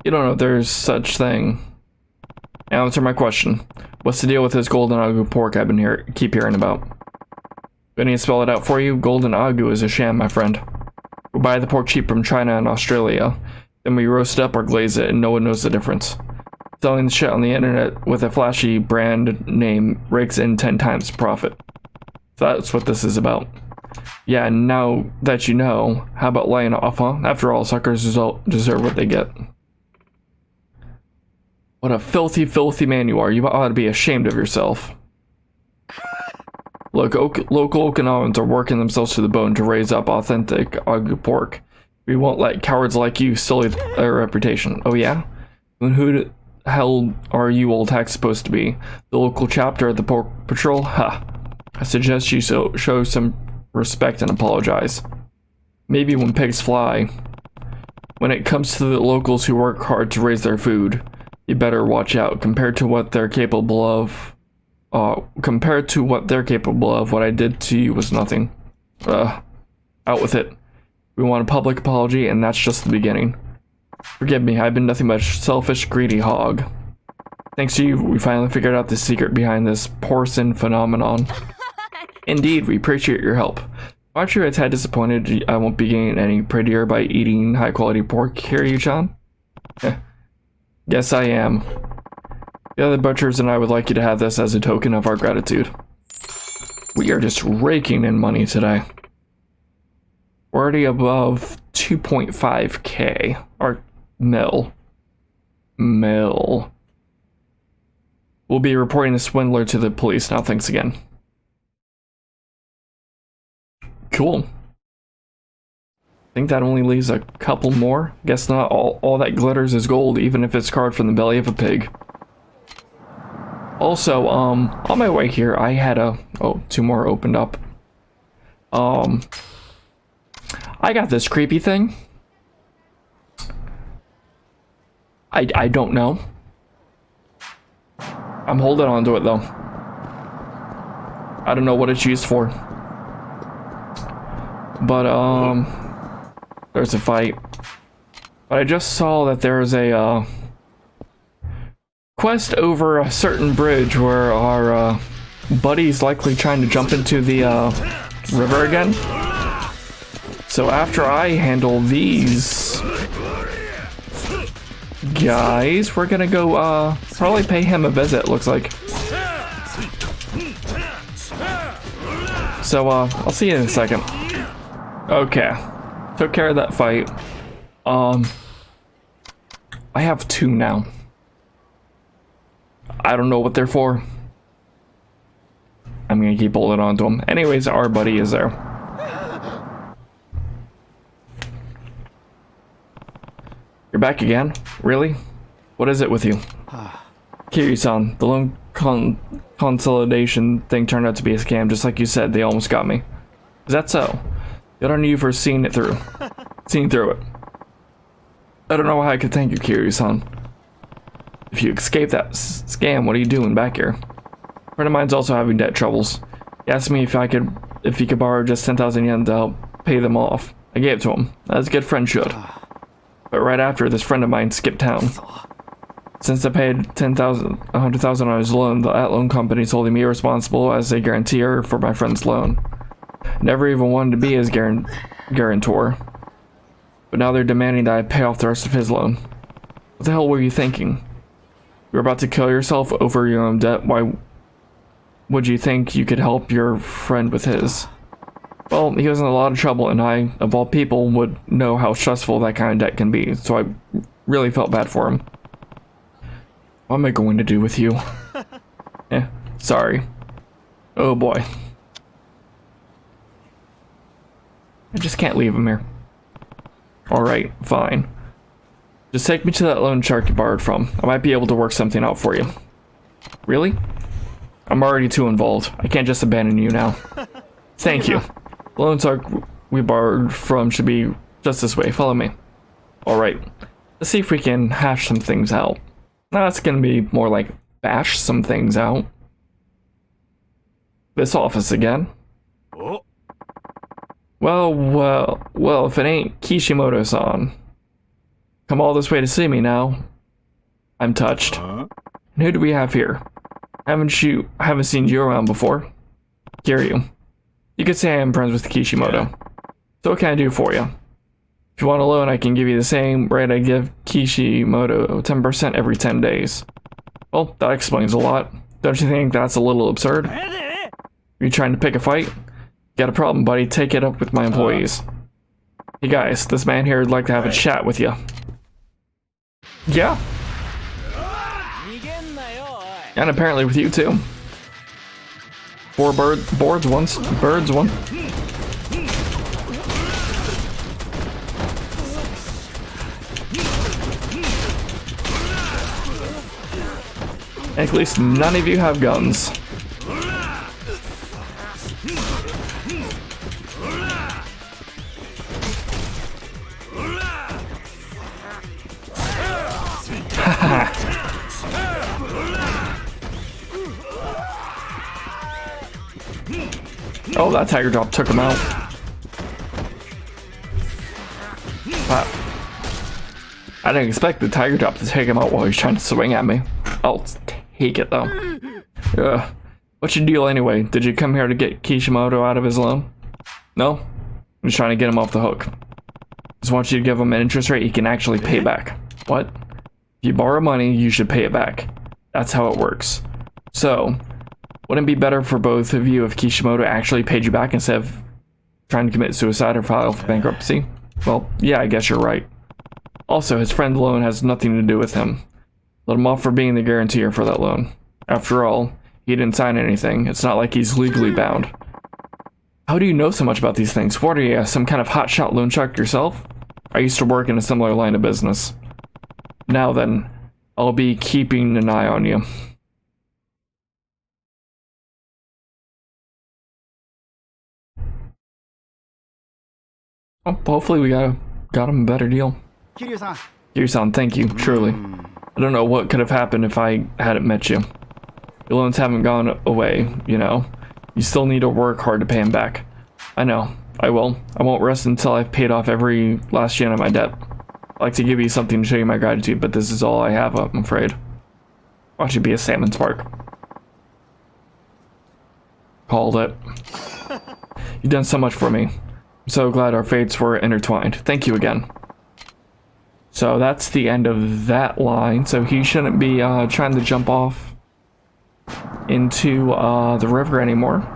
You don't know if there's such thing. Now answer my question. What's the deal with this golden agu pork I've been keep hearing about? Do I need to spell it out for you? Golden agu is a sham, my friend. We buy the pork cheap from China and Australia. Then we roast it up or glaze it and no one knows the difference. Selling the shit on the internet with a flashy brand name rakes in 10 times profit. So that's what this is about. Yeah, and now that you know, how about laying off, huh? After all, suckers deserve what they get. What a filthy, filthy man you are. You ought to be ashamed of yourself. Look, local Okinawans are working themselves to the bone to raise up authentic agu pork. We won't let cowards like you sully our reputation. Oh yeah? Then who the hell are you old hacks supposed to be? The local chapter of the Pork Patrol? Ha! I suggest you show some respect and apologize. Maybe when pigs fly. When it comes to the locals who work hard to raise their food, you better watch out. Compared to what they're capable of, what I did to you was nothing. Out with it. We want a public apology, and that's just the beginning. Forgive me, I've been nothing but a selfish, greedy hog. Thanks to you, we finally figured out the secret behind this porcine phenomenon. Indeed, we appreciate your help. Aren't you a tad disappointed I won't be getting any prettier by eating high-quality pork here, Yu-chan? Yes, I am. The other butchers and I would like you to have this as a token of our gratitude. We are just raking in money today. We're already above 2.5k. Or mil. We'll be reporting the swindler to the police now. Thanks again. Cool. I think that only leaves a couple more. Guess not all that glitters is gold, even if it's carved from the belly of a pig. Also, on my way here, I had two more opened up. I got this creepy thing. I don't know. I'm holding on to it though. I don't know what it's used for. But there's a fight. But I just saw that there's a quest over a certain bridge where our buddy's likely trying to jump into the river again. So after I handle these guys, we're gonna go probably pay him a visit, looks like. So I'll see you in a second. Okay, took care of that fight. I have two now. I don't know what they're for. I'm gonna keep holding on to them. Anyways, our buddy is there. You're back again? Really? What is it with you? Kiryu-san, the loan consolidation thing turned out to be a scam, just like you said. They almost got me. Is that so? Good on you for seeing it through. Seeing through it. I don't know how I could thank you, Kiryu-san. If you escape that scam, what are you doing back here? A friend of mine's also having debt troubles. He asked me if he could borrow just 10,000 yen to help pay them off. I gave it to him, as a good friend should. But right after, this friend of mine skipped town. Since I paid 100,000 on his loan, that loan company is holding me responsible as a guarantor for my friend's loan. Never even wanted to be his guarantor. But now they're demanding that I pay off the rest of his loan. What the hell were you thinking? You're about to kill yourself over your own debt. Why would you think you could help your friend with his? Well, he was in a lot of trouble, and I, of all people, would know how stressful that kind of debt can be, so I really felt bad for him. What am I going to do with you? Sorry. Oh boy. I just can't leave him here. Alright, fine. Just take me to that loan shark you borrowed from. I might be able to work something out for you. Really? I'm already too involved. I can't just abandon you now. Thank you. The loan shark we borrowed from should be just this way. Follow me. Alright. Let's see if we can hash some things out. Now it's gonna be more like bash some things out. This office again. Well, if it ain't Kishimoto-san. Come all this way to see me now. I'm touched. And who do we have here? Haven't seen you around before. Kiryu. You could say I am friends with Kishimoto. So what can I do for you? If you want a loan, I can give you the same rate I give Kishimoto, 10% every 10 days. Well, that explains a lot. Don't you think that's a little absurd? Are you trying to pick a fight? Got a problem, buddy. Take it up with my employees. Hey guys, this man here would like to have a chat with you. Yeah. And apparently with you too. 4 birds once. Birds one. At least none of you have guns. Oh, that tiger drop took him out. Wow. I didn't expect the tiger drop to take him out while he's trying to swing at me. I'll take it though. What's your deal anyway? Did you come here to get Kishimoto out of his loan? No? I'm just trying to get him off the hook. Just want you to give him an interest rate he can actually pay back. What? If you borrow money, you should pay it back. That's how it works. So, wouldn't it be better for both of you if Kishimoto actually paid you back instead of trying to commit suicide or file for bankruptcy? Well, yeah, I guess you're right. Also, his friend's loan has nothing to do with him. Let him off for being the guarantor for that loan. After all, he didn't sign anything. It's not like he's legally bound. How do you know so much about these things? What are you, some kind of hotshot loan shark yourself? I used to work in a similar line of business. Now then, I'll be keeping an eye on you. Oh, hopefully we got him a better deal. Kiryu-san, thank you, truly. I don't know what could have happened if I hadn't met you. Your loans haven't gone away, you know. You still need to work hard to pay them back. I know, I will. I won't rest until I've paid off every last yen of my debt. I'd like to give you something to show you my gratitude, but this is all I have, I'm afraid. Watch you be a salmon spark. Called it. You've done so much for me. I'm so glad our fates were intertwined. Thank you again. So that's the end of that line. So he shouldn't be trying to jump off into the river anymore.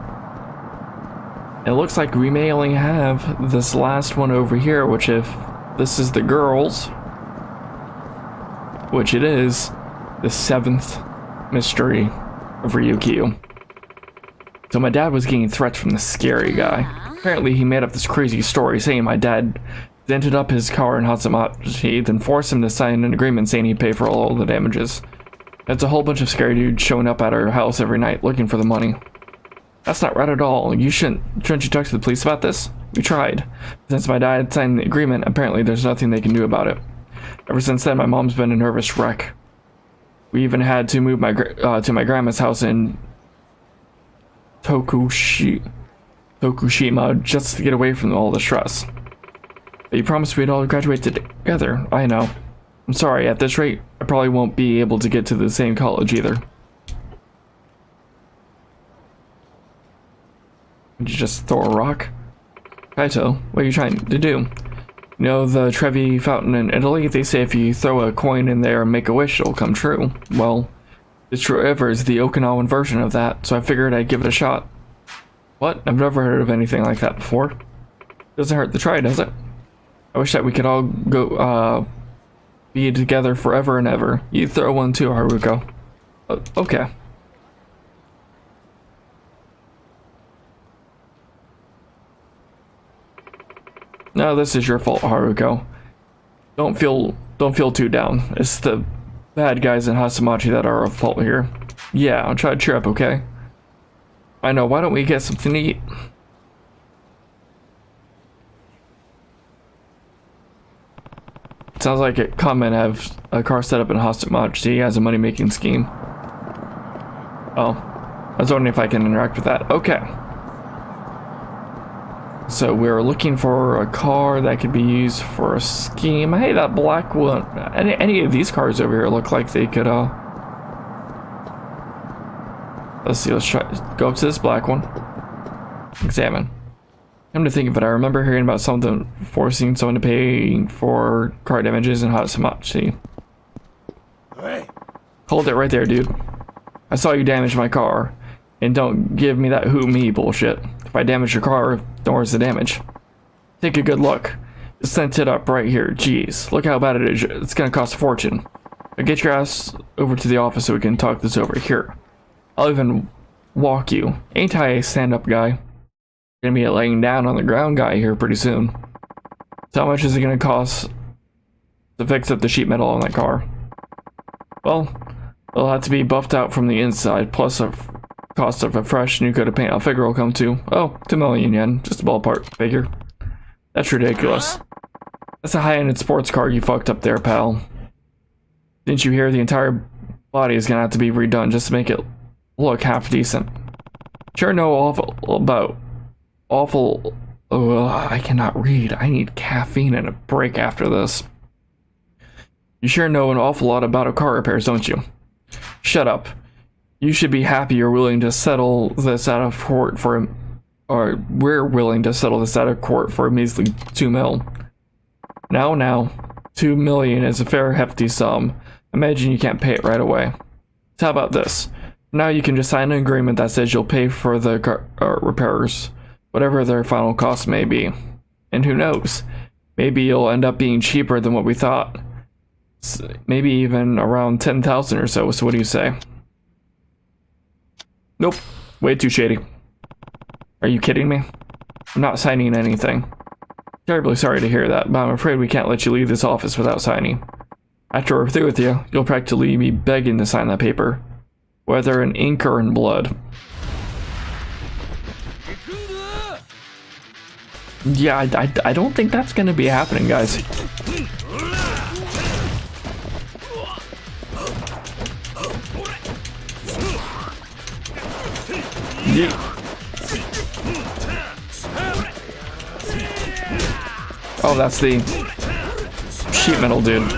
It looks like we may only have this last one over here, which if this is the girls, which it is, the 7th mystery of Ryukyu. So my dad was getting threats from the scary guy. Apparently he made up this crazy story saying my dad dented up his car in Hatsumachi, then forced him to sign an agreement saying he'd pay for all the damages. It's a whole bunch of scary dudes showing up at our house every night looking for the money. That's not right at all. Shouldn't you talk to the police about this? We tried. Since my dad signed the agreement, apparently there's nothing they can do about it. Ever since then, my mom's been a nervous wreck. We even had to move to my grandma's house in Tokushi. Tokushima just to get away from all the stress. But you promised we'd all graduate together. I know. I'm sorry, at this rate, I probably won't be able to get to the same college either. Did you just throw a rock? Kaito, what are you trying to do? You know the Trevi fountain in Italy? They say if you throw a coin in there and make a wish, it'll come true. Well, the True Ever is the Okinawan version of that, so I figured I'd give it a shot. What? I've never heard of anything like that before. Doesn't hurt to try, does it? I wish that we could all go, be together forever and ever. You throw one too, Haruko. Okay. No, this is your fault, Haruko. Don't feel too down. It's the bad guys in Hasamachi that are at fault here. Yeah, I'll try to cheer up, okay? I know, why don't we get something to eat? Sounds like it come and have a car set up in Hasamachi as a money-making scheme. Oh, I was wondering if I can interact with that. Okay. So we're looking for a car that could be used for a scheme. Hey, that black one. Any of these cars over here look like they could, let's see, let's try, go up to this black one. Examine. Come to think of it, I remember hearing about something forcing someone to pay for car damages in Hasamachi. Hold it right there, dude. I saw you damage my car. And don't give me that who me bullshit. If I damage your car, then where's the damage? Take a good look. Just sent it up right here. Jeez, look how bad it is. It's gonna cost a fortune. Now get your ass over to the office so we can talk this over here. I'll even walk you. Ain't I a stand-up guy? Gonna be a laying down on the ground guy here pretty soon. So how much is it gonna cost to fix up the sheet metal on that car? Well, it'll have to be buffed out from the inside, plus a cost of a fresh new coat of paint. I'll figure it'll come to, 2 million yen. Just a ballpark figure. That's ridiculous. That's a high-ended sports car you fucked up there, pal. Didn't you hear? The entire body is gonna have to be redone just to make it look half decent. Sure know awful. I cannot read. I need caffeine and a break after this. You sure know an awful lot about car repairs, don't you? Shut up. You should be happy you're willing to settle this out of court for, or we're willing to settle this out of court for a measly 2 mil. Now, 2 million is a fair hefty sum. Imagine you can't pay it right away. So how about this? Now you can just sign an agreement that says you'll pay for the repairs, whatever their final cost may be. And who knows? Maybe you'll end up being cheaper than what we thought. Maybe even around 10,000 or so. So what do you say? Nope. Way too shady. Are you kidding me? I'm not signing anything. Terribly sorry to hear that, but I'm afraid we can't let you leave this office without signing. After we're through with you, you'll practically be begging to sign that paper. Whether in ink or in blood. Yeah, I don't think that's gonna be happening, guys. Yeah. Oh, that's the sheet metal dude.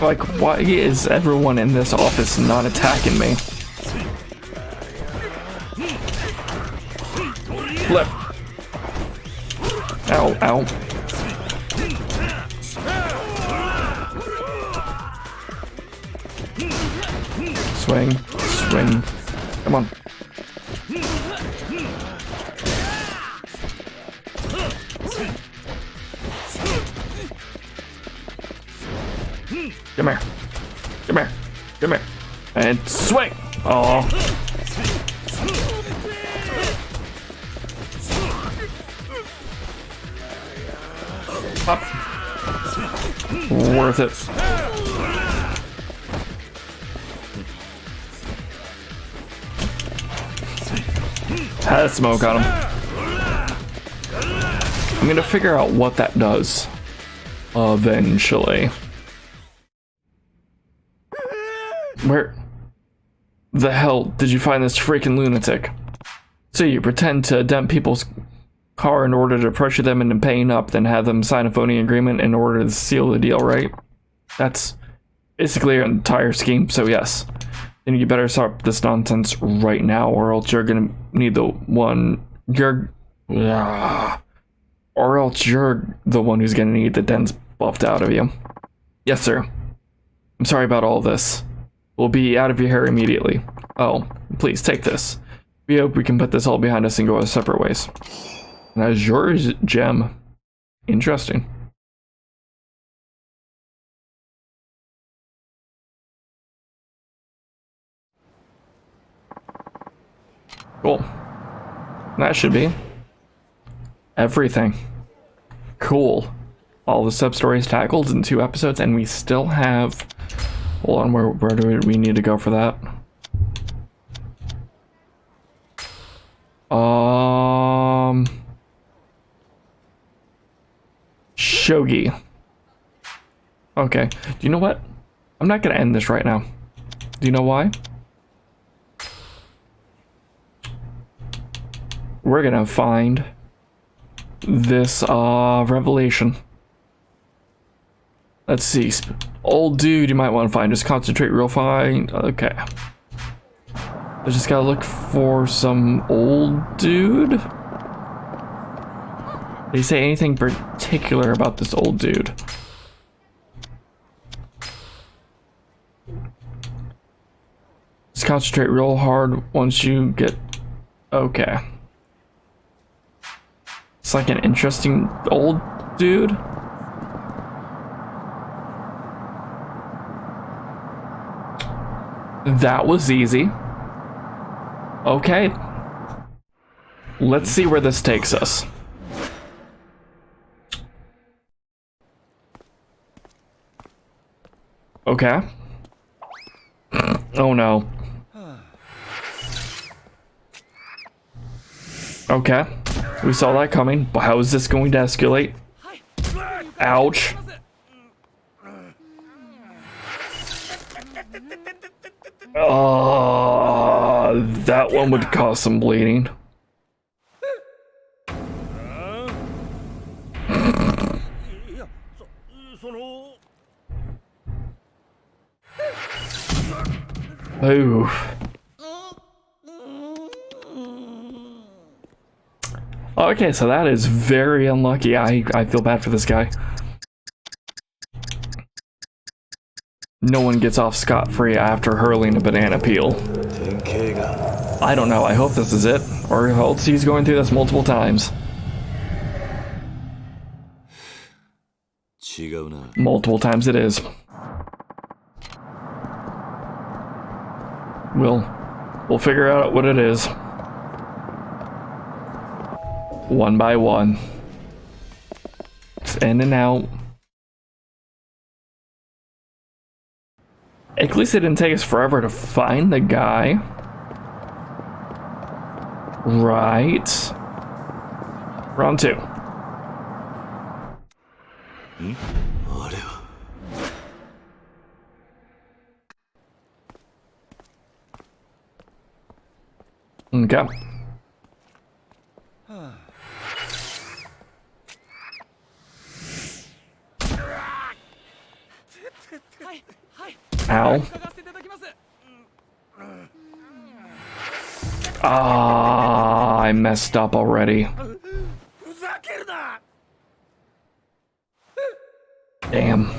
Like, why is everyone in this office not attacking me? Flip. Ow, ow. Swing, swing. Come on. Come here. Come here. Come here. And swing! Oh. Up. Worth it. Had smoke on him. I'm gonna figure out what that does eventually. Where the hell did you find this freaking lunatic? So you pretend to dump people's car in order to pressure them into paying up, then have them sign a phony agreement in order to seal the deal, right? That's basically your entire scheme, so yes. Then you better stop this nonsense right now, or else you're gonna need the one... Or else you're the one who's gonna need the dents buffed out of you. Yes, sir. I'm sorry about all this. We'll be out of your hair immediately. Oh, please take this. We hope we can put this all behind us and go our separate ways. And that is your gem. Interesting. Cool. That should be everything. Cool. All the sub-stories tackled in 2 episodes, and we still have... Hold on, where do we need to go for that? Shogi. Okay. Do you know what? I'm not gonna end this right now. Do you know why? We're gonna find this revelation. Let's see. Old dude you might want to find. Just concentrate real fine. Okay. I just gotta look for some old dude. Did he say anything particular about this old dude? Just concentrate real hard once you get... Okay. It's like an interesting old dude. That was easy. Okay. Let's see where this takes us. Okay. Oh no. Okay. We saw that coming, but how is this going to escalate? Ouch. That one would cause some bleeding. Oof. Okay, so that is very unlucky. I feel bad for this guy. No one gets off scot-free after hurling a banana peel. I don't know, I hope this is it, or else he's going through this multiple times. Multiple times it is. We'll figure out what it is. One by one. Just in and out. At least it didn't take us forever to find the guy. Right. Round 2. Okay. Ow. Ah, I messed up already. Damn.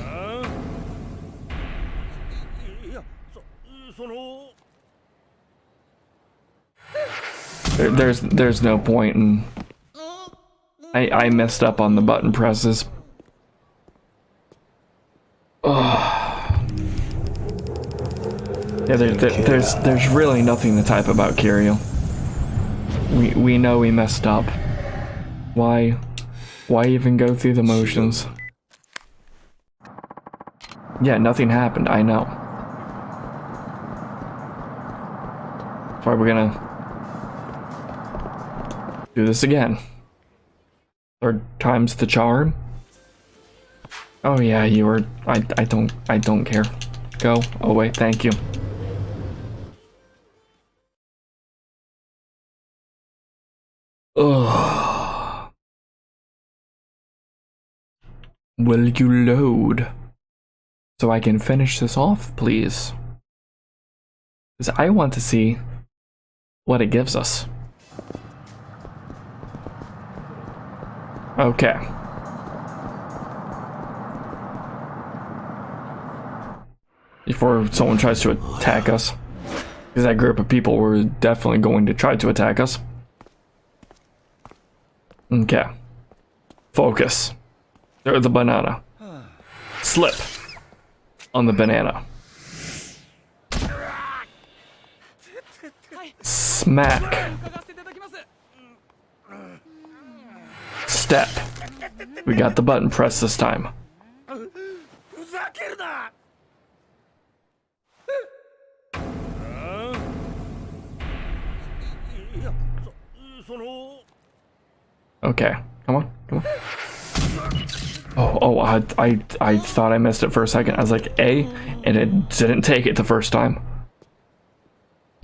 There's no point in... I messed up on the button presses. Ugh. Yeah, there's really nothing to type about Kiryu. We know we messed up. Why even go through the motions? Yeah, nothing happened, I know. That's why we're gonna do this again. 3rd time's the charm. Oh yeah, you were... I don't care. Go away, thank you. Ugh. Will you load? So I can finish this off, please. Because I want to see what it gives us. Okay. Before someone tries to attack us. Because that group of people were definitely going to try to attack us. Okay. Focus. There's the banana. Slip on the banana. Smack. Step. We got the button pressed this time. Okay, come on, come on. Oh, I thought I missed it for a second. I was like, A, and it didn't take it the first time.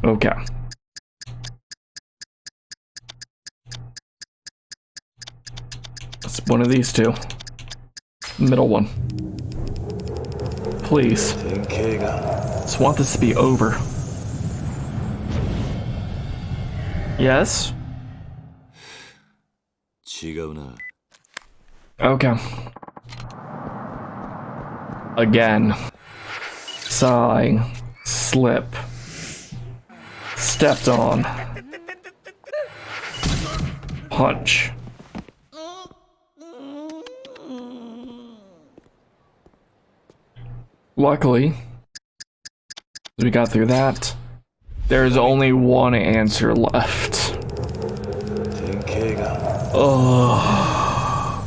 Okay. It's one of these two. Middle one. Please. Just want this to be over. Yes? Okay. Again. Sigh. Slip. Stepped on. Punch. Luckily, we got through that. There's only one answer left. Ugh.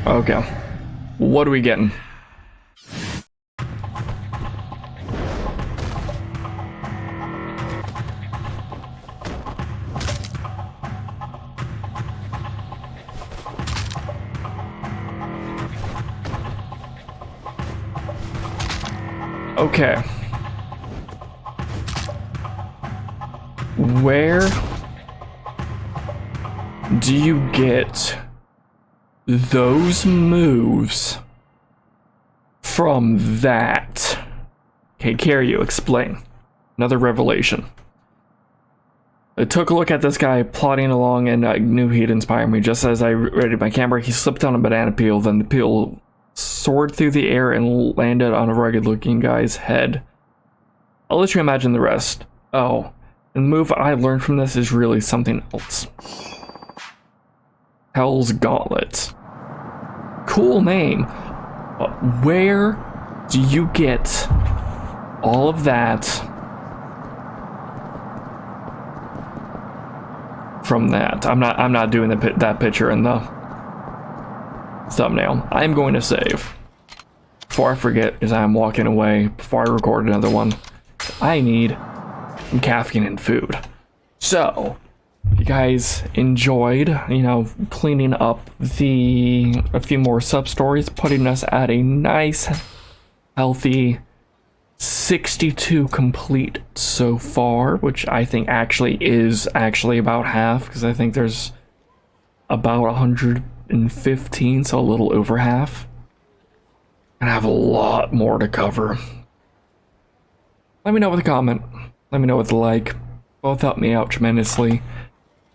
Okay. What are we getting? Okay. Where do you get those moves from that? Okay, Kiryu, explain. Another revelation. I took a look at this guy plodding along and I knew he'd inspire me. Just as I readied my camera, he slipped on a banana peel, then the peel soared through the air and landed on a rugged-looking guy's head. I'll let you imagine the rest. Oh, and the move I learned from this is really something else. Hell's Gauntlet. Cool name. Where do you get all of that from that? I'm not doing that picture in the thumbnail. I'm going to save before I forget, as I'm walking away before I record another one. I need some caffeine and food. So, if you guys enjoyed, cleaning up a few more sub stories, putting us at a nice, healthy 62 complete so far, which I think is actually about half, because I think there's about 115, so a little over half. And I have a lot more to cover. Let me know with a comment. Let me know with a like. Both help me out tremendously.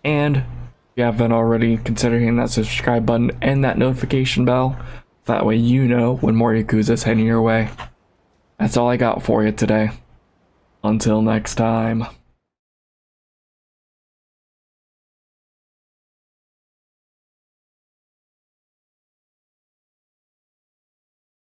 And if you haven't already, consider hitting that subscribe button and that notification bell. That way you know when more Yakuza's heading your way. That's all I got for you today. Until next time.